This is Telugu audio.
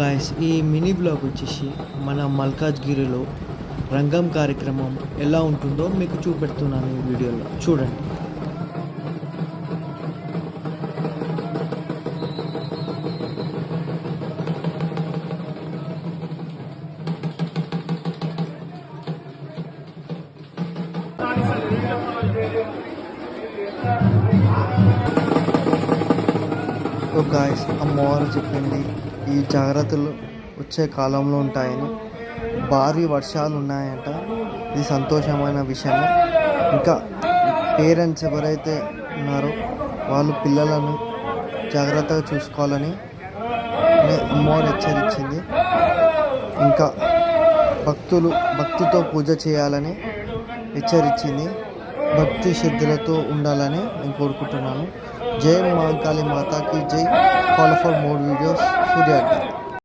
గాయస్, ఈ మినీ బ్లాగ్ వచ్చేసి మన మల్కాజ్గిరిలో రంగం కార్యక్రమం ఎలా ఉంటుందో మీకు చూపెడుతున్నాను ఈ వీడియోలో చూడండి. సో గాయస్, అమ్మవారు చెప్పింది ఈ జాగ్రత్తలు వచ్చే కాలంలో ఉంటాయని, భారీ వర్షాలు ఉన్నాయంట. ఇది సంతోషమైన విషయమే. ఇంకా పేరెంట్స్ ఎవరైతే ఉన్నారో వాళ్ళు పిల్లలను జాగ్రత్తగా చూసుకోవాలని అమ్మవారు హెచ్చరించింది. ఇంకా భక్తితో పూజ చేయాలని హెచ్చరించింది. భక్తి శ్రద్ధలతో ఉండాలని నేను కోరుకుంటున్నాను. జై మహాకాళీ మాతాకి జై. Follow for more videos. Surya.